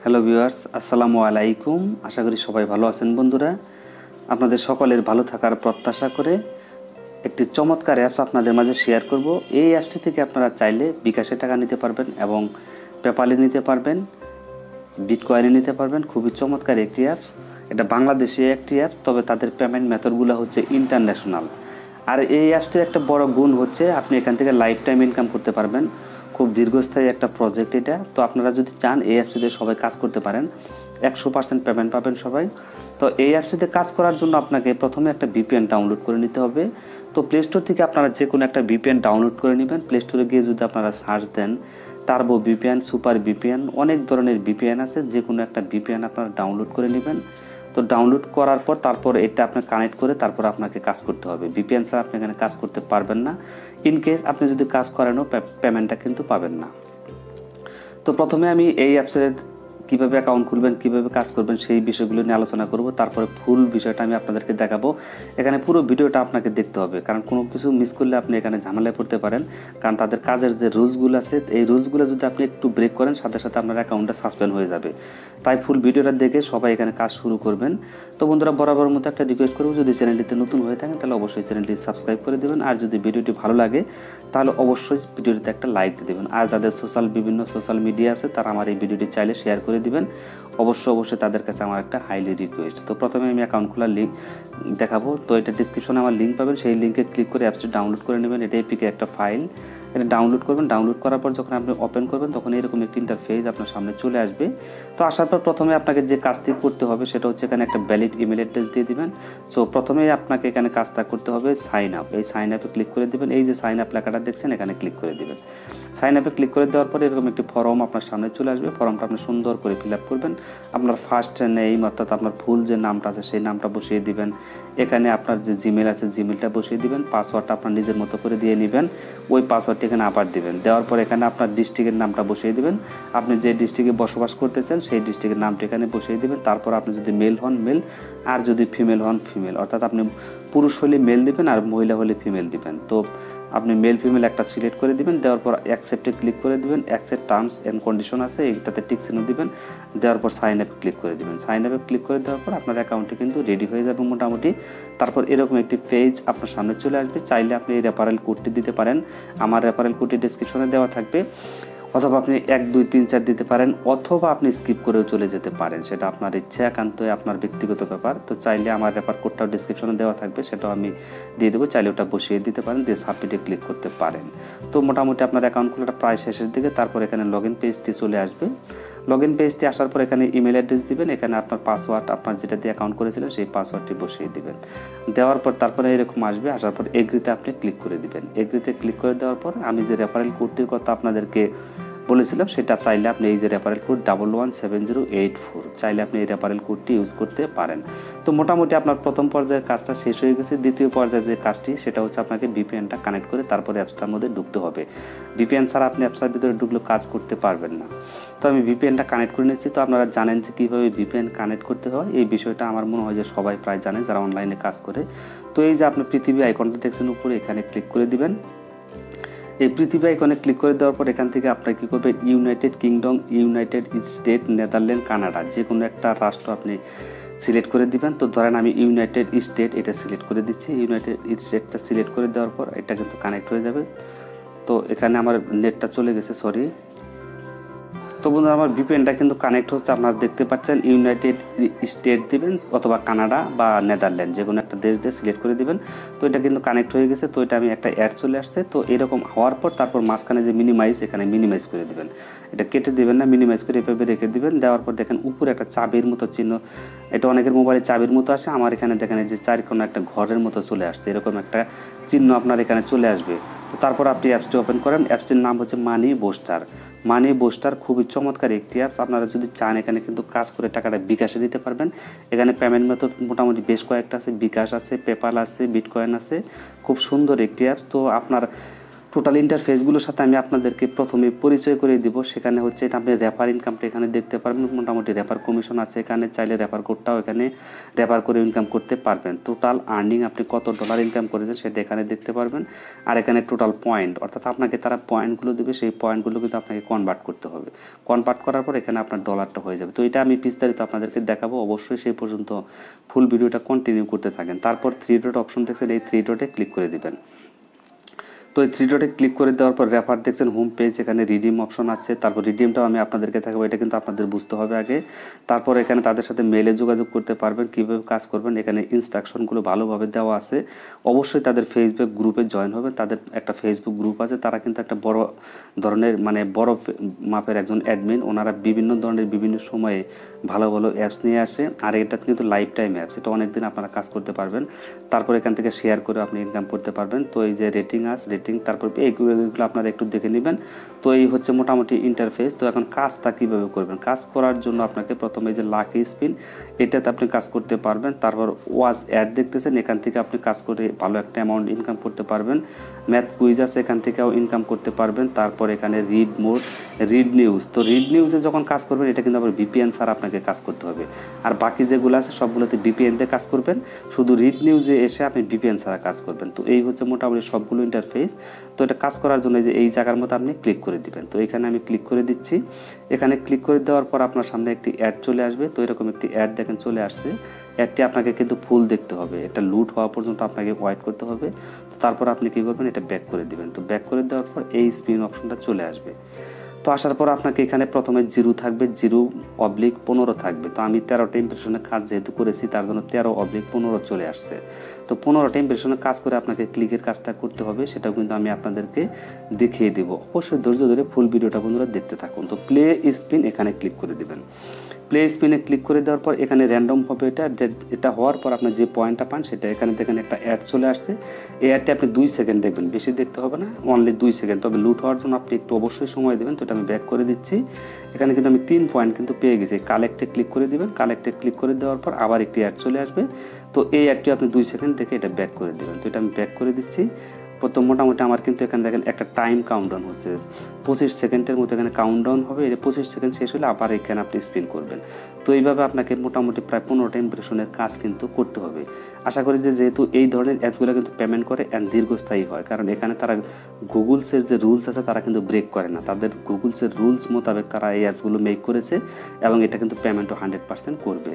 Hello viewers, আসসালামু আলাইকুম। আশা করি সবাই ভালো আছেন। বন্ধুরা, আপনাদের সকলের ভালো থাকার প্রত্যাশা করে একটি চমৎকার অ্যাপস আপনাদের মাঝে শেয়ার করব। এই অ্যাপসটি থেকে আপনারা চাইলে বিকাশে টাকা নিতে পারবেন এবং পেপালে নিতে পারবেন, বিটকয়েনে নিতে পারবেন। খুবই চমৎকার একটি অ্যাপস। এটা বাংলাদেশি একটি অ্যাপস, তবে তাদের পেমেন্ট মেথডগুলো হচ্ছে ইন্টারন্যাশনাল। আর এই অ্যাপসটির একটা বড় গুণ হচ্ছে আপনি এখান থেকে লাইফ টাইম ইনকাম করতে পারবেন। খুব দীর্ঘস্থায়ী একটা প্রজেক্ট এটা। তো আপনারা যদি চান এই অ্যাপসটিতে সবাই কাজ করতে পারেন, 100% পেমেন্ট পাবেন সবাই। তো এই অ্যাপসটিতে কাজ করার জন্য আপনাকে প্রথমে একটা ভিপিএন ডাউনলোড করে নিতে হবে। তো প্লে স্টোর থেকে আপনারা যে কোনো একটা ভিপিএন ডাউনলোড করে নেবেন। প্লে স্টোরে গিয়ে যদি আপনারা সার্চ দেন টার্বো ভিপিএন, সুপার ভিপিএন, অনেক ধরনের ভিপিএন আছে, যে কোনো একটা ভিপিএন আপনারা ডাউনলোড করে নেবেন। তো ডাউনলোড করার পর তারপর এটা আপনি কানেক্ট করে তারপর আপনাকে কাজ করতে হবে। ভিপিএন ছাড়া আপনি এখানে কাজ করতে পারবেন না। ইন কেস আপনি যদি কাজ করেনও পেমেন্টটা কিন্তু পাবেন না। তো প্রথমে আমি এই অ্যাপসের কীভাবে অ্যাকাউন্ট খুলবেন, কীভাবে কাজ করবেন সেই বিষয়গুলো নিয়ে আলোচনা করব। তারপরে ফুল বিষয়টা আমি আপনাদেরকে দেখাবো। এখানে পুরো ভিডিওটা আপনাকে দেখতে হবে, কারণ কোনো কিছু মিস করলে আপনি এখানে ঝামেলায় পড়তে পারেন। কারণ তাদের কাজের যে রুলসগুলো আছে, এই রুলসগুলো যদি আপনি একটু ব্রেক করেন, সাথে সাথে আপনার অ্যাকাউন্টটা সাসপেন্ড হয়ে যাবে। তাই ফুল ভিডিওটা দেখে সবাই এখানে কাজ শুরু করবেন। তো বন্ধুরা, বরাবর মতো একটা রিকোয়েস্ট করবো, যদি চ্যানেলটিতে নতুন হয়ে থাকেন তাহলে অবশ্যই চ্যানেলটি সাবস্ক্রাইব করে দেবেন। আর যদি ভিডিওটি ভালো লাগে তাহলে অবশ্যই ভিডিওটিতে একটা লাইক দিয়ে দেবেন। আর যাদের বিভিন্ন সোশ্যাল মিডিয়া আছে তারা আমার এই ভিডিওটি চাইলে শেয়ার করে দিবেন। অবশ্যই তাদের কাছে আমার একটা হাইলি রিকোয়েস্ট। তো প্রথমে আমি অ্যাকাউন্ট খোলার লিঙ্ক দেখাবো। তো এটা ডিসক্রিপশনে আমার লিঙ্ক পাবেন, সেই লিঙ্কে ক্লিক করে অ্যাপসটি ডাউনলোড করে নেবেন। এটা এপিকে একটা ফাইল, এটা ডাউনলোড করবেন। ডাউনলোড করার পর যখন আপনি ওপেন করবেন তখন এরকম একটি ইন্টারফেস আপনার সামনে চলে আসবে। তো আসার পর প্রথমে আপনাকে যে কাজটি করতে হবে সেটা হচ্ছে এখানে একটা ভ্যালিড ইমেল অ্যাড্রেস দিয়ে দিবেন। সো প্রথমেই আপনাকে এখানে কাজটা করতে হবে সাইন আপ। এই সাইন আপে ক্লিক করে দেবেন। এই যে সাইন আপ লেখাটা দেখছেন, এখানে ক্লিক করে দেবেন। সাইন আপে ক্লিক করে দেওয়ার পরে এরকম একটি ফর্ম আপনার সামনে চলে আসবে। ফর্মটা আপনি সুন্দর করে ফিল আপ করবেন। আপনার ফার্স্ট নেম অর্থাৎ আপনার ফুল যে নামটা আছে সেই নামটা বসিয়ে দিবেন। এখানে আপনার যে জিমেল আছে জিমেলটা বসিয়ে দিবেন। পাসওয়ার্ডটা আপনার নিজের মতো করে দিয়ে নেবেন। ওই পাসওয়ার্ডটি এখানে আবার দিবেন। দেওয়ার পর এখানে আপনার ডিস্ট্রিক্টের নামটা বসিয়ে দিবেন। আপনি যে ডিস্ট্রিক্টে বসবাস করতেছেন সেই ডিস্ট্রিক্টের নামটা এখানে বসিয়ে দিবেন। তারপর আপনি যদি মেল হন মেল, আর যদি ফিমেল হন ফিমেল। অর্থাৎ আপনি পুরুষ হলে মেল দিবেন আর মহিলা হলে ফিমেল দিবেন। তো আপনি মেল ফিমেল একটা সিলেক্ট করে দিবেন। দেওয়ার পর অ্যাকসেপ্টে ক্লিক করে দিবেন। অ্যাকসেপ্ট টার্মস অ্যান্ড কন্ডিশন আছে, এইটাতে টিক চিহ্ন দিবেন। দেওয়ার পর সাইন আপে ক্লিক করে দিবেন। সাইন আপে ক্লিক করে দেওয়ার পর আপনার অ্যাকাউন্টটি কিন্তু রেডি হয়ে যাবে মোটামুটি। তারপর এরকম একটি পেজ আপনার সামনে চলে আসবে। চাইলে আপনি এই রেফারেল কোডটি দিতে পারেন। আমার রেফারেল কোডটি ডেসক্রিপশনে দেওয়া থাকবে, অথবা আপনি 1 2 3 4 দিতে পারেন, অথবা আপনি স্কিপ করেও চলে যেতে পারেন। সেটা আপনার ইচ্ছা, একান্তই আপনার ব্যক্তিগত ব্যাপার। তো চাইলে আমার রেফার কোডটাও ডেসক্রিপশনে দেওয়া থাকবে, সেটাও আমি দিয়ে দেবো। চাইলে ওটা বসিয়ে দিতে পারেন, দিয়ে সাবমিটে ক্লিক করতে পারেন। তো মোটামুটি আপনার অ্যাকাউন্ট খোলাটা প্রায় শেষের দিকে। তারপর এখানে লগ ইন পেজটি চলে আসবে। লগ ইন পেজটি আসার পর এখানে ইমেল অ্যাড্রেস দিবেন। এখানে আপনার পাসওয়ার্ড, আপনার যেটা দিয়ে অ্যাকাউন্ট করেছিলেন সেই পাসওয়ার্ডটি বসিয়ে দিবেন। দেওয়ার পর তারপরে এরকম আসবে। আসার পর এগ্রিতে আপনি ক্লিক করে দিবেন। এগ্রিতে ক্লিক করে দেওয়ার পর আমি যে রেফারেল কোডটির কথা আপনাদেরকে বলেছিলাম সেটা চাইলে আপনি এই যে রেফারেল কোড 117084 চাইলে আপনি এই রেফারেল কোডটি ইউজ করতে পারেন। তো মোটামুটি আপনার প্রথম পর্যায়ের কাজটা শেষ হয়ে গেছে। দ্বিতীয় পর্যায়ের যে কাজটি সেটা হচ্ছে আপনাকে ভিপিএনটা কানেক্ট করে তারপরে অ্যাপসটার মধ্যে ঢুকতে হবে। ভিপিএন ছাড়া আপনি অ্যাপসটার ভিতরে ঢুকলেও কাজ করতে পারবেন না। তো আমি ভিপিএনটা কানেক্ট করে নিচ্ছি। তো আপনারা জানেন যে কীভাবে ভিপিএন কানেক্ট করতে হয়, এই বিষয়টা আমার মনে হয় যে সবাই প্রায় জানে যারা অনলাইনে কাজ করে। তো এই যে আপনি পৃথিবী আইকনটা দেখছেন উপরে, এখানে ক্লিক করে দিবেন। এই পৃথিবী আইকনে ক্লিক করে দেওয়ার পর এখান থেকে আপনার কী করবেন, United kingdom, United state, Netherland, Canada, যে কোনো একটা রাষ্ট্র আপনি সিলেক্ট করে দিবেন। তো ধরেন আমি ইউনাইটেড স্টেট এটা সিলেক্ট করে দিচ্ছি। ইউনাইটেড স্টেটটা সিলেক্ট করে দেওয়ার পর এটা কিন্তু কানেক্ট হয়ে যাবে। তো এখানে আমার নেটটা চলে গেছে, সরি। তো বন্ধুরা, আমার ভিপিএনটা কিন্তু কানেক্ট হচ্ছে, আপনারা দেখতে পাচ্ছেন। ইউনাইটেড স্টেট দিবেন অথবা কানাডা বা নেদারল্যান্ড, যে কোনো একটা দেশ দিয়ে সিলেক্ট করে দিবেন। তো এটা কিন্তু কানেক্ট হয়ে গেছে। তো এটা আমি একটা অ্যাড চলে আসছে। তো এরকম হওয়ার পর তারপর মাঝখানে যে মিনিমাইজ, এখানে মিনিমাইজ করে দিবেন। এটা কেটে দিবেন না, মিনিমাইজ করে এভাবে রেখে দিবেন। দেওয়ার পর দেখেন উপরে একটা চাবির মতো চিহ্ন, এটা অনেকের মোবাইলে চাবির মতো আসে, আমার এখানে দেখেন যে চারকোনা একটা ঘরের মতো চলে আসছে, এরকম একটা চিহ্ন আপনার এখানে চলে আসবে। তো তারপর আপনি অ্যাপসটি ওপেন করেন। অ্যাপসটির নাম হচ্ছে মানি বুস্টার। মানি বুস্টার খুবই চমৎকার একটি অ্যাপস। আপনারা যদি চান এখানে কিন্তু কাজ করে টাকাটা বিকাশে দিতে পারবেন। এখানে পেমেন্ট মেথড মোটামুটি বেশ কয়েকটা আছে, বিকাশ আছে, পেপাল আছে, বিটকয়েন আছে। খুব সুন্দর একটি অ্যাপস। তো আপনার টোটাল ইন্টারফেসগুলোর সাথে আমি আপনাদেরকে প্রথমে পরিচয় করে দিব। সেখানে হচ্ছে এটা আপনি রেফার ইনকামটা এখানে দেখতে পারবেন, মোটামুটি রেফার কমিশন আছে এখানে, চাইলে রেফার কোডটাও এখানে রেফার করে ইনকাম করতে পারবেন। টোটাল আর্নিং আপনি কত ডলার ইনকাম করেছেন সেটা এখানে দেখতে পারবেন। আর এখানে টোটাল পয়েন্ট, অর্থাৎ আপনাকে তারা পয়েন্টগুলো দেবে, সেই পয়েন্টগুলো কিন্তু আপনাকে কনভার্ট করতে হবে। কনভার্ট করার পর এখানে আপনার ডলারটা হয়ে যাবে। তো এটা আমি বিস্তারিত আপনাদেরকে দেখাবো, অবশ্যই সেই পর্যন্ত ফুল ভিডিওটা কন্টিনিউ করতে থাকেন। তারপর 3 ডট অপশন দেখছেন, এই 3 ডটে ক্লিক করে দিবেন। তো এই 3 ডটে ক্লিক করে দেওয়ার পর রেফার দেখছেন হোম পেজ, এখানে রিডিম অপশন আছে। তারপর রিডিমটাও আমি আপনাদেরকে দেখাবো, এটা কিন্তু আপনাদের বুঝতে হবে আগে। তারপর এখানে তাদের সাথে মেলে যোগাযোগ করতে পারবেন, কীভাবে কাজ করবেন এখানে ইনস্ট্রাকশনগুলো ভালোভাবে দেওয়া আছে। অবশ্যই তাদের ফেসবুক গ্রুপে জয়েন হবেন, তাদের একটা ফেসবুক গ্রুপ আছে, তারা কিন্তু একটা বড় ধরনের বড় মাপের একজন অ্যাডমিন, ওনারা বিভিন্ন ধরনের বিভিন্ন সময়ে ভালো ভালো অ্যাপস নিয়ে আসে। আর এটা কিন্তু লাইফ টাইম অ্যাপস, এটা অনেকদিন আপনারা কাজ করতে পারবেন। তারপর এখান থেকে শেয়ার করে আপনি ইনকাম করতে পারবেন। তো এই যে রেটিং আছে, তারপর এইগুলো আপনারা একটু দেখে নেবেন। তো এই হচ্ছে মোটামুটি ইন্টারফেস। তো এখন কাজটা কীভাবে করবেন, কাজ করার জন্য আপনাকে প্রথমে এই যে লাকি স্পিন, এটাতে আপনি কাজ করতে পারবেন। তারপর ওয়াচ অ্যাড দেখতেছেন, এখান থেকে আপনি কাজ করে ভালো একটা অ্যামাউন্ট ইনকাম করতে পারবেন। ম্যাথ কুইজ আছে, এখান থেকেও ইনকাম করতে পারবেন। তারপর এখানে রিড মোড, রিড নিউজ। তো রিড নিউজে যখন কাজ করবেন এটা কিন্তু আবার ভিপিএন ছাড়া আপনাকে কাজ করতে হবে। আর বাকি যেগুলো আছে সবগুলোতে ভিপিএন দিয়ে কাজ করবেন, শুধু রিড নিউজে এসে আপনি ভিপিএন ছাড়া কাজ করবেন। তো এই হচ্ছে মোটামুটি সবগুলো ইন্টারফেস। তো এটা কাজ করার জন্য যে এই জায়গার মধ্যে আপনি ক্লিক করে দিবেন। তো এখানে আমি ক্লিক করে দিচ্ছি। এখানে ক্লিক করে দেওয়ার পর আপনার সামনে একটি অ্যাড চলে আসবে। তো এরকম একটি অ্যাড দেখেন চলে আসছে। অ্যাডটি আপনাকে কিন্তু ফুল দেখতে হবে, এটা লুট হওয়া পর্যন্ত আপনাকে ওয়েট করতে হবে। তারপর আপনি কী করবেন, এটা ব্যাক করে দিবেন। তো ব্যাক করে দেওয়ার পর এই স্পিন অপশনটা চলে আসবে। তো আসার পর আপনাকে এখানে প্রথমে 0 থাকবে, 0/15 থাকবে। তো আমি 13টা ইমপ্রেশনের কাজ যেহেতু করেছি তার জন্য 13/15 চলে আসছে। তো 15টা ইমপ্রেশনের কাজ করে আপনাকে ক্লিকের কাজটা করতে হবে, সেটাও কিন্তু আমি আপনাদেরকে দেখিয়ে দেব। অবশ্যই ধৈর্য ধরে ফুল ভিডিওটা বন্ধুরা দেখতে থাকুন। তো প্লে স্পিন এখানে ক্লিক করে দেবেন। প্লে স্পিনে ক্লিক করে দেওয়ার পর এখানে র্যান্ডম হবে, এটা হওয়ার পর আপনার যে পয়েন্টটা পান সেটা এখানে দেখেন একটা অ্যাড চলে আসছে। এই অ্যাডটি আপনি 2 সেকেন্ড দেখবেন, বেশি দেখতে হবে না, অনলি 2 সেকেন্ড। তবে লুট হওয়ার জন্য আপনি একটু অবশ্যই সময় দেবেন। তো এটা আমি ব্যাক করে দিচ্ছি। এখানে কিন্তু আমি 3 পয়েন্ট কিন্তু পেয়ে গেছি। কালেক্টে ক্লিক করে দেবেন। কালেক্টে ক্লিক করে দেওয়ার পর আবার একটি অ্যাড চলে আসবে। তো এই অ্যাডটি আপনি 2 সেকেন্ড দেখে এটা ব্যাক করে দেবেন। তো এটা আমি ব্যাক করে দিচ্ছি। প্রথম মোটামুটি আমার কিন্তু এখানে দেখেন একটা টাইম কাউন্টডাউন হচ্ছে, 25 সেকেন্ডের মতো এখানে কাউন্টডাউন হবে। এটা 25 সেকেন্ড শেষ হলে আবার এখানে আপনি স্পিন করবেন। তো এইভাবে আপনাকে মোটামুটি প্রায় 15টা ইমপ্রেশনের কাজ কিন্তু করতে হবে। আশা করি যে যেহেতু এই ধরনের অ্যাপসগুলো কিন্তু পেমেন্ট করে অ্যান্ড দীর্ঘস্থায়ী হয়, কারণ এখানে তারা গুগলসের যে রুলস আছে তারা কিন্তু ব্রেক করে না, তাদের গুগলসের রুলস মোতাবেক তারা এই অ্যাপসগুলো মেক করেছে এবং এটা কিন্তু পেমেন্টও 100% করবে।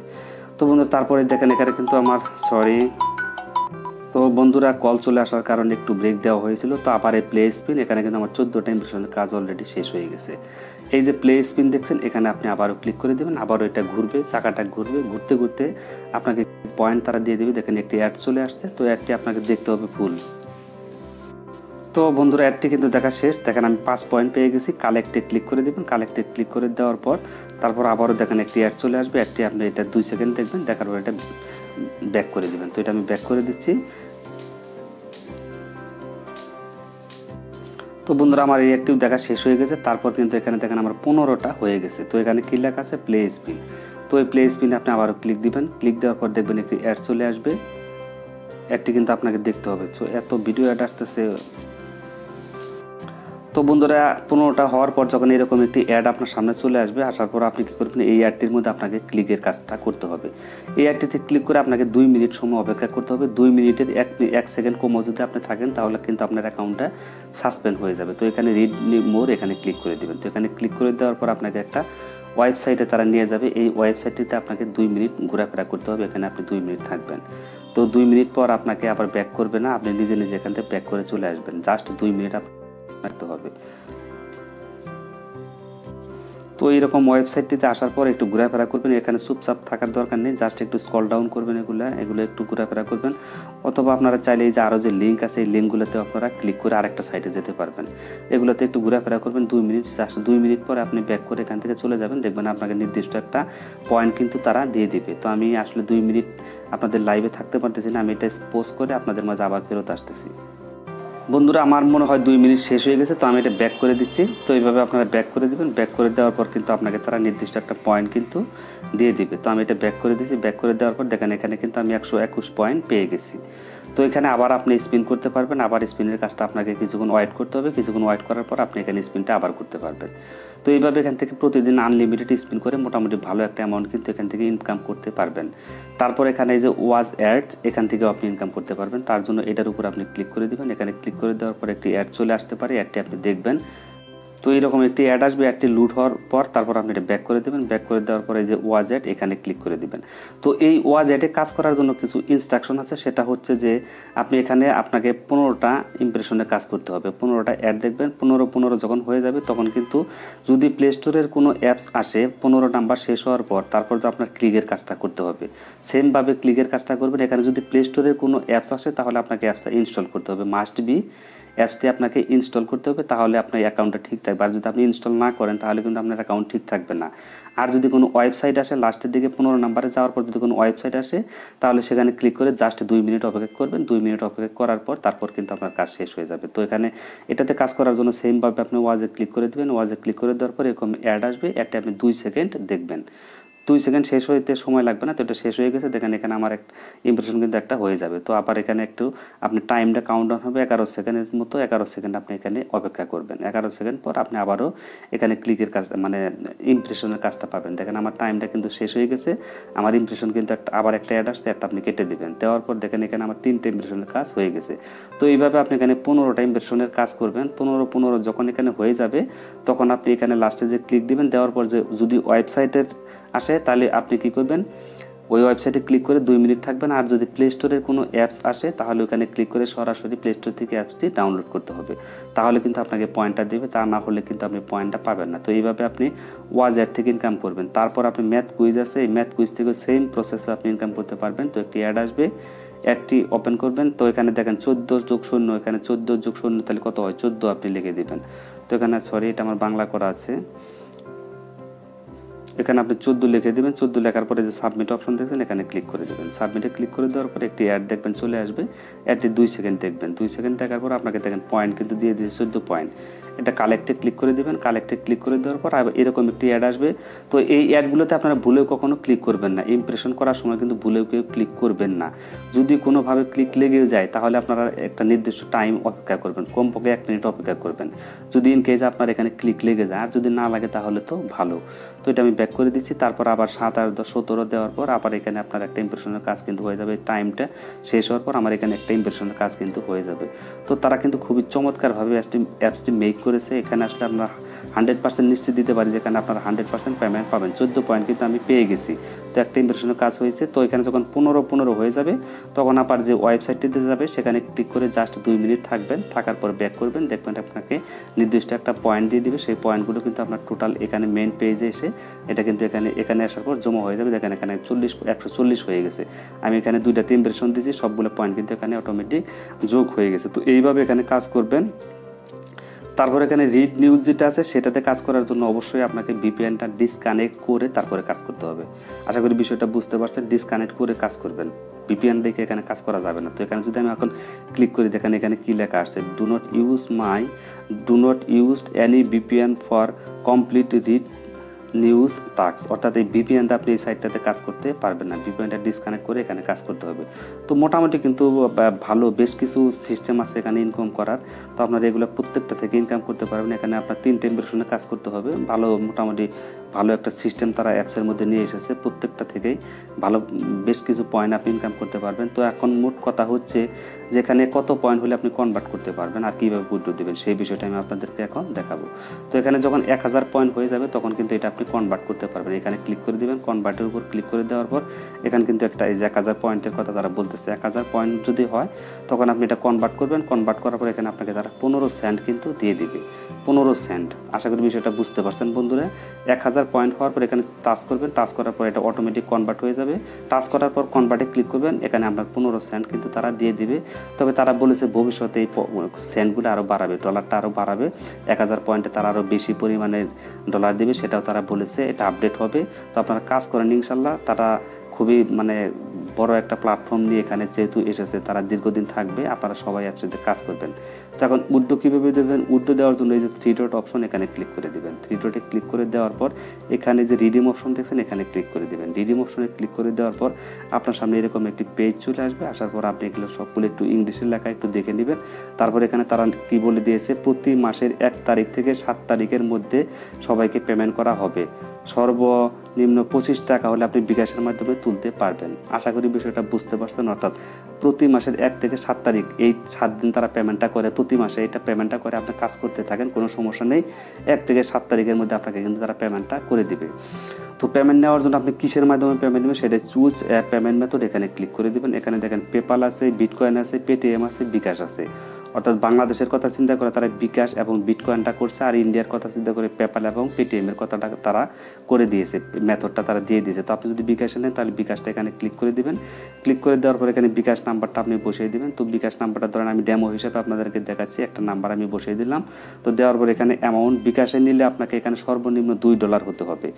তো বন্ধুরা তারপরে দেখেন এখানে কিন্তু আমার তো বন্ধুরা কল চলে আসার কারণে একটু ব্রেক দেওয়া হয়েছিল। তো আবার এই প্লে স্পিন, এখানে কিন্তু আমার 14টা ইমপ্রেশনের কাজ অলরেডি শেষ হয়ে গেছে। এই যে প্লে স্পিন দেখছেন, এখানে আপনি আবারও ক্লিক করে দেবেন, আবারও এটা ঘুরবে, চাকাটা ঘুরবে, ঘুরতে ঘুরতে আপনাকে পয়েন্ট তারা দিয়ে দেবে। দেখেন একটি অ্যাড চলে আসছে। তো অ্যাডটি আপনাকে দেখতে হবে ফুল। তো বন্ধুরা অ্যাডটি কিন্তু দেখা শেষ। দেখেন আমি 5 পয়েন্ট পেয়ে গেছি। কালেক্টে ক্লিক করে দেবেন। কালেক্টে ক্লিক করে দেওয়ার পর তারপর আবারও দেখেন একটি অ্যাড চলে আসবে। অ্যাডটি আপনি এটা 2 সেকেন্ড দেখবেন, দেখার পর এটা ব্যাক করে দেবেন। তো এটা আমি ব্যাক করে দিচ্ছি। তো বন্ধুরা আমার এই অ্যাডটিও দেখা শেষ হয়ে গেছে। তারপর কিন্তু এখানে দেখেন আমার 15টা হয়ে গেছে। তো এখানে কি লেখা আছে, প্লে স্পিন। তো এই প্লে স্পিনে আপনি আবারও ক্লিক দিবেন। ক্লিক দেওয়ার পর দেখবেন একটি অ্যাড চলে আসবে। অ্যাডটি কিন্তু আপনাকে দেখতে হবে। তো এত ভিডিও অ্যাড আসতেছে। তো বন্ধুরা 15টা হওয়ার পর যখন এরকম একটি অ্যাড আপনার সামনে চলে আসবে, আসার পর আপনি কী করবেন, এই অ্যাডটির মধ্যে আপনাকে ক্লিকের কাজটা করতে হবে। এই অ্যাডটিতে ক্লিক করে আপনাকে 2 মিনিট সময় অপেক্ষা করতে হবে। 2 মিনিটের 1 সেকেন্ড কমও যদি আপনি থাকেন তাহলে কিন্তু আপনার অ্যাকাউন্টটা সাসপেন্ড হয়ে যাবে। তো এখানে রিড মোর এখানে ক্লিক করে দেবেন। তো এখানে ক্লিক করে দেওয়ার পর আপনাকে একটা ওয়েবসাইটে তারা নিয়ে যাবে। এই ওয়েবসাইটটিতে আপনাকে 2 মিনিট ঘোরাফেরা করতে হবে। এখানে আপনি 2 মিনিট থাকবেন। তো 2 মিনিট পর আপনাকে আবার ব্যাক করবে না, আপনি নিজে নিজে এখান থেকে ব্যাক করে চলে আসবেন। জাস্ট 2 মিনিট রাখতে হবে। তো এইরকম ওয়েবসাইটটিতে আসার পর একটু ঘোরাফেরা করবেন। এখানে চুপচাপ থাকার দরকার নেই, জাস্ট একটু স্ক্রল ডাউন করবেন, এগুলো একটু ঘোরাফেরা করবেন। অথবা আপনারা চাইলে এই যে আরও যে লিঙ্ক আছে এই লিঙ্কগুলোতে আপনারা ক্লিক করে আরেকটা সাইটে যেতে পারবেন। এগুলোতে একটু ঘোরাফেরা করবেন 2 মিনিট। জাস্ট 2 মিনিট পরে আপনি ব্যাক করে এখান থেকে চলে যাবেন। দেখবেন আপনাকে নির্দিষ্ট একটা পয়েন্ট কিন্তু তারা দিয়ে দিবে। তো আমি আসলে 2 মিনিট আপনাদের লাইভে থাকতে পারতেছি না, আমি এটা পোস্ট করে আপনাদের মাঝে আবার ফেরত আসতেছি। বন্ধুরা আমার মনে হয় 2 মিনিট শেষ হয়ে গেছে। তো আমি এটা ব্যাক করে দিচ্ছি। তো এইভাবে আপনারা ব্যাক করে দিবেন। ব্যাক করে দেওয়ার পর কিন্তু আপনাকে তারা নির্দিষ্ট একটা পয়েন্ট কিন্তু দিয়ে দিবে। তো আমি এটা ব্যাক করে দিচ্ছি। ব্যাক করে দেওয়ার পর দেখেন এখানে কিন্তু আমি 121 পয়েন্ট পেয়ে গেছি। তো এখানে আবার আপনি স্পিন করতে পারবেন, আবার স্পিনের কাজটা আপনাকে কিছুক্ষণ ওয়েট করতে হবে, কিছুক্ষণ ওয়েট করার পর আপনি এখানে স্পিনটা আবার করতে পারবেন। তো এইভাবে এখান থেকে প্রতিদিন আনলিমিটেড স্পিন করে মোটামুটি ভালো একটা অ্যামাউন্ট কিন্তু এখান থেকে ইনকাম করতে পারবেন। তারপর এখানে এই যে ওয়াজ অ্যাড, এখান থেকেও আপনি ইনকাম করতে পারবেন। তার জন্য এটার উপর আপনি ক্লিক করে দিবেন। এখানে ক্লিক করে দেওয়ার পর একটি অ্যাড চলে আসতে পারে, অ্যাডটি আপনি দেখবেন। তো এইরকম একটি অ্যাড আসবে, অ্যাডটি লুট হওয়ার পর তারপর আপনি এটা ব্যাক করে দেবেন। ব্যাক করে দেওয়ার পরে যে ওয়াজ অ্যাড, এখানে ক্লিক করে দিবেন। তো এই ওয়াজ অ্যাডে কাজ করার জন্য কিছু ইনস্ট্রাকশন আছে, সেটা হচ্ছে যে আপনি এখানে আপনাকে 15টা ইমপ্রেশনের কাজ করতে হবে, 15টা অ্যাড দেখবেন। 15 যখন হয়ে যাবে তখন কিন্তু যদি প্লে স্টোরের কোনো অ্যাপস আসে 15 নাম্বার শেষ হওয়ার পর, তারপর তো আপনার ক্লিকের কাজটা করতে হবে। সেমভাবে ক্লিকের কাজটা করবেন। এখানে যদি প্লে স্টোরের কোনো অ্যাপস আসে তাহলে আপনাকে অ্যাপসটা ইনস্টল করতে হবে, মাস্ট বি অ্যাপসটি আপনাকে ইনস্টল করতে হবে, তাহলে আপনার অ্যাকাউন্টটা ঠিক থাকবে। আর যদি আপনি ইনস্টল না করেন তাহলে কিন্তু আপনার অ্যাকাউন্ট ঠিক থাকবে না। আর যদি কোনো ওয়েবসাইট আসে লাস্টের দিকে 15 নাম্বারে যাওয়ার পর যদি কোনো ওয়েবসাইট আসে তাহলে সেখানে ক্লিক করে জাস্ট 2 মিনিট অপেক্ষা করবেন। 2 মিনিট অপেক্ষা করার পর তারপর কিন্তু আপনার কাজ শেষ হয়ে যাবে। তো এখানে এটাতে কাজ করার জন্য সেমভাবে আপনি ওয়াজে ক্লিক করে দেবেন। ওয়াজে ক্লিক করে দেওয়ার পর এরকম অ্যাড আসবে, অ্যাডটা আপনি 2 সেকেন্ড দেখবেন। 2 সেকেন্ড শেষ হইতে সময় লাগবে না। তো এটা শেষ হয়ে গেছে, দেখেন এখানে আমার একটা ইমপ্রেশন কিন্তু একটা হয়ে যাবে। তো আবার এখানে একটু আপনি টাইমটা কাউন্টডাউন হবে 11 সেকেন্ডের মতো। 11 সেকেন্ড আপনি এখানে অপেক্ষা করবেন। 11 সেকেন্ড পর আপনি আবারও এখানে ক্লিকের কাজ মানে ইমপ্রেশনের কাজটা পাবেন। দেখেন আমার টাইমটা কিন্তু শেষ হয়ে গেছে, আমার ইমপ্রেশন কিন্তু আবার একটা অ্যাড আসছে, একটা আপনি কেটে দিবেন। দেওয়ার পর দেখেন এখানে আমার 3টে ইমপ্রেশনের কাজ হয়ে গেছে। তো এইভাবে আপনি এখানে 15টা ইমপ্রেশনের কাজ করবেন। 15 যখন এখানে হয়ে যাবে তখন আপনি এখানে লাস্টে যে ক্লিক দিবেন, দেওয়ার পর যে যদি ওয়েবসাইটের আসে তাহলে আপনি কি করবেন, ওই ওয়েবসাইটে ক্লিক করে 2 মিনিট থাকবেন। আর যদি প্লে স্টোরের কোনো অ্যাপস আসে তাহলে ওখানে ক্লিক করে সরাসরি প্লে স্টোর থেকে অ্যাপসটি ডাউনলোড করতে হবে, তাহলে কিন্তু আপনাকে পয়েন্টটা দেবে। তা না হলে কিন্তু আপনি পয়েন্টটা পাবেন না। তো এইভাবে আপনি ওয়াজ অ্যাড থেকে ইনকাম করবেন। তারপর আপনি ম্যাথ কুইজ আছে, এই ম্যাথ কুইজ থেকে সেম প্রসেসে আপনি ইনকাম করতে পারবেন। তো একটি অ্যাড আসবে, অ্যাডটি ওপেন করবেন। তো এখানে দেখেন 14 যোগ 0, এখানে 14 যোগ 0 তাহলে কত হয়, 14 আপনি লিখে দিবেন। তো এখানে সরি এটা আমার বাংলা করা আছে, এখানে আপনি 14 লিখে দেবেন। 14 লেখার পরে যে সাবমিট অপশন দেখছেন এখানে ক্লিক করে দেবেন। সাবমিটে ক্লিক করে দেওয়ার পরে একটি অ্যাড দেখবেন চলে আসবে, অ্যাডটি 2 সেকেন্ড দেখবেন। 2 সেকেন্ড দেখার পর আপনাকে দেখেন পয়েন্ট কিন্তু দিয়ে দিয়েছে 14 পয়েন্ট। এটা কালেক্টে ক্লিক করে দেবেন। কালেক্টে ক্লিক করে দেওয়ার পর এরকম একটি অ্যাড আসবে। তো এই অ্যাডগুলোতে আপনারা ভুলেও কখনো ক্লিক করবেন না, ইমপ্রেশন করার সময় কিন্তু ভুলেও কেউ ক্লিক করবেন না। যদি কোনোভাবে ক্লিক লেগে যায় তাহলে আপনারা একটা নির্দিষ্ট টাইম অপেক্ষা করবেন, কমপক্ষে 1 মিনিট অপেক্ষা করবেন, যদি ইন কেস আপনার এখানে ক্লিক লেগে যায়। আর যদি না লাগে তাহলে তো ভালো। তো এটা আমি ব্যাক করে দিচ্ছি। তারপর আবার 7, 8, 10, 17 দেওয়ার পর আবার এখানে আপনার একটা ইমপ্রেশনের কাজ কিন্তু হয়ে যাবে। টাইমটা শেষ হওয়ার পর আমার এখানে একটা ইমপ্রেশনের কাজ কিন্তু হয়ে যাবে। তো তারা কিন্তু খুবই চমৎকারভাবে অ্যাপসটি মেক করেছে। এখানে আসলে আমরা 100% নিশ্চিত দিতে পারি যেখানে আপনার 100% পেমেন্ট পাবেন। 14 পয়েন্ট কিন্তু আমি পেয়ে গেছি। তো একটা ইমপ্রেশনের কাজ হয়েছে। তো এখানে যখন 15 হয়ে যাবে তখন আবার যে ওয়েবসাইটটিতে যাবে সেখানে ক্লিক করে জাস্ট 2 মিনিট থাকবেন, থাকার পর ব্যাক করবেন। দেখবেন আপনাকে নির্দিষ্ট একটা পয়েন্ট দিয়ে দিবে। সেই পয়েন্টগুলো কিন্তু আপনার টোটাল এখানে মেইন পেজে এসে এটা কিন্তু এখানে আসার পর জমা হয়ে যাবে। দেখেন এখানে 140 হয়ে গেছে। আমি এখানে 2টা ইমপ্রেশন দিয়েছি, সবগুলো পয়েন্ট কিন্তু এখানে অটোমেটিক যোগ হয়ে গেছে। তো এইভাবে এখানে কাজ করবেন। তারপর এখানে রিড নিউজ যেটা আছে সেটাতে কাজ করার জন্য অবশ্যই আপনাকে ভিপিএনটা ডিসকানেক্ট করে তারপরে কাজ করতে হবে। আশা করি বিষয়টা বুঝতে পারছেন, ডিসকানেক্ট করে কাজ করবেন, ভিপিএন দেখে এখানে কাজ করা যাবে না। তো এখানে যদি আমি এখন ক্লিক করি দেখেন এখানে কি লেখা আসছে, do not use any VPN for complete read news task, অর্থাৎ এই ভিপিএনটা আপনি এই সাইটটাতে কাজ করতে পারবেন না, ভিপিএনটা ডিসকানেক্ট করে এখানে কাজ করতে হবে। তো মোটামুটি কিন্তু ভালো বেশ কিছু সিস্টেম আছে এখানে ইনকাম করার। তো আপনারা এগুলো প্রত্যেকটা থেকে ইনকাম করতে পারবেন। এখানে আপনার 3টে ইমপ্রেশনে কাজ করতে হবে। মোটামুটি ভালো একটা সিস্টেম তারা অ্যাপসের মধ্যে নিয়ে এসেছে, প্রত্যেকটা থেকেই ভালো বেশ কিছু পয়েন্ট আপনি ইনকাম করতে পারবেন। তো এখন মোট কথা হচ্ছে যেখানে কত পয়েন্ট হলে আপনি কনভার্ট করতে পারবেন আর কীভাবে উইথড্র দেবেন সেই বিষয়টা আমি আপনাদেরকে এখন দেখাবো। তো এখানে যখন 1000 পয়েন্ট হয়ে যাবে তখন কিন্তু এটা আপনি কনভার্ট করতে পারবেন। এখানে ক্লিক করে দিবেন, কনভার্টের উপর ক্লিক করে দেওয়ার পর এখানে কিন্তু একটা এই যে 1000 পয়েন্টের কথা তারা বলতেছে। 1000 পয়েন্ট যদি হয় তখন আপনি এটা কনভার্ট করবেন। কনভার্ট করার পর এখানে আপনাকে তারা 15 সেন্ট কিন্তু দিয়ে দিবে, 15 সেন্ট। আশা করি বিষয়টা বুঝতে পারছেন বন্ধুরা। 1000 পয়েন্ট হওয়ার পর এখানে টাচ করবেন, টাচ করার পর এটা অটোমেটিক কনভার্ট হয়ে যাবে। টাচ করার পর কনভার্টে ক্লিক করবেন, এখানে আপনার 15 সেন্ট কিন্তু তারা দিয়ে দিবে। তবে তারা বলেছে ভবিষ্যতে এই সেন্টগুলো আরও বাড়াবে, ডলারটা আরও বাড়াবে। 1000 পয়েন্টে তারা আরও বেশি পরিমাণের ডলার দেবে, সেটাও তারা বলেছে, এটা আপডেট হবে। তো আপনারা কাজ করেন ইনশাল্লাহ। তারা খুবই বড় একটা প্ল্যাটফর্ম নিয়ে এখানে যেহেতু এসেছে, তারা দীর্ঘদিন থাকবে, আপনারা সবাই একসাথে কাজ করবেন। তো এখন উইথড্র কীভাবে দেবেন? উইথড্র দেওয়ার জন্য এই যে 3 ডট অপশন এখানে ক্লিক করে দেবেন। 3 ডটে ক্লিক করে দেওয়ার পর এখানে যে রিডিম অপশন দেখছেন এখানে ক্লিক করে দেবেন। রিডিম অপশনে ক্লিক করে দেওয়ার পর আপনার সামনে এরকম একটি পেজ চলে আসবে। আসার পর আপনি এগুলো সবগুলো একটু ইংলিশের লেখা একটু দেখে নেবেন। তারপর এখানে তারা কী বলে দিয়েছে, প্রতি মাসের 1 তারিখ থেকে 7 তারিখের মধ্যে সবাইকে পেমেন্ট করা হবে। সর্বনিম্ন 25 টাকা হলে আপনি বিকাশের মাধ্যমে তুলতে পারবেন। আশা করি বিষয়টা বুঝতে পারছেন। অর্থাৎ প্রতি মাসের 1 থেকে 7 তারিখ, এই 7 দিন তারা পেমেন্টটা করে, প্রতি মাসে এটা পেমেন্টটা করে আপনি কাজ করতে থাকেন, কোনো সমস্যা নেই। 1 থেকে 7 তারিখের মধ্যে আপনাকে কিন্তু তারা পেমেন্টটা করে দিবে। তো পেমেন্ট নেওয়ার জন্য আপনি কিসের মাধ্যমে পেমেন্ট নেবেন সেটা চুজ পেমেন্ট মেথড এখানে ক্লিক করে দেবেন। এখানে দেখেন পেপাল আছে, বিটকয়েন আছে, পেটিএম আছে, বিকাশ আছে। অর্থাৎ বাংলাদেশের কথা চিন্তা করে তারা বিকাশ এবং বিটকয়েনটা করছে, আর ইন্ডিয়ার কথা চিন্তা করে পেপাল এবং পেটিএমের কথাটা তারা করে দিয়েছে, মেথডটা তারা দিয়ে দিয়েছে। তো আপনি যদি বিকাশে নেন তাহলে বিকাশটা এখানে ক্লিক করে দিবেন। ক্লিক করে দেওয়ার পর এখানে বিকাশ নাম্বারটা আপনি বসিয়ে দিবেন। তো বিকাশ নাম্বারটা ধরেন আমি ডেমো হিসেবে আপনাদেরকে দেখাচ্ছি, একটা নাম্বার আমি বসিয়ে দিলাম। তো দেওয়ার পর এখানে অ্যামাউন্ট বিকাশে নিলে আপনাকে এখানে সর্বনিম্ন $2 হতে হবে।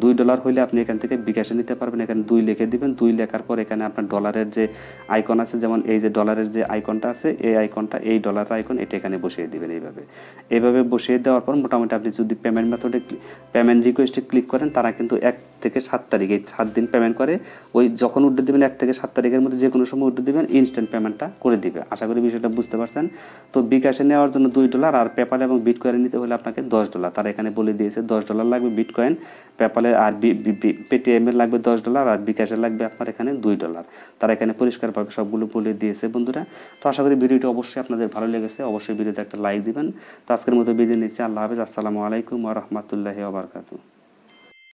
$2 হলে আপনি এখান থেকে বিকাশে নিতে পারবেন। এখানে 2 লিখে দিবেন। 2 লেখার পর এখানে আপনার ডলারের যে আইকন আছে, যেমন এই যে ডলারের যে আইকনটা আছে, এই আইকনটা, এই ডলারের আইকন, এটা এখানে বসিয়ে দিবেন। এইভাবে বসিয়ে দেওয়ার পর মোটামুটি আপনি যদি পেমেন্ট মেথডে পেমেন্ট রিকোয়েস্টে ক্লিক করেন, তারা কিন্তু 1 থেকে 7 তারিখ, এই 7 দিন পেমেন্ট করে। ওই যখন উঠে দেবেন 1 থেকে 7 তারিখের মধ্যে যে কোনো সময় উঠে দেবেন, ইনস্ট্যান্ট পেমেন্টটা করে দিবে। আশা করি বিষয়টা বুঝতে পারছেন। তো বিকাশে নেওয়ার জন্য $2, আর পেপাল এবং বিটকয়েন নিতে হলে আপনাকে $10। তারা এখানে বলে দিয়েছে $10 লাগবে বিটকয়েন, পেপালের আর পেটিএমের লাগবে $10, আর বিকাশের লাগবে আপনার এখানে $2। তারা এখানে পরিষ্কারভাবে সবগুলো বলে দিয়েছে বন্ধুরা। তো আশা করি ভিডিওটি অবশ্যই আপনাদের ভালো লেগেছে। অবশ্যই ভিডিওতে একটা লাইক দিবেন। তো আজকের মতো বিদায় নিচ্ছি। আল্লাহ হাফেজ। আসসালামু আলাইকুম ওয়া রাহমাতুল্লাহি ওয়া বারাকাতুহু।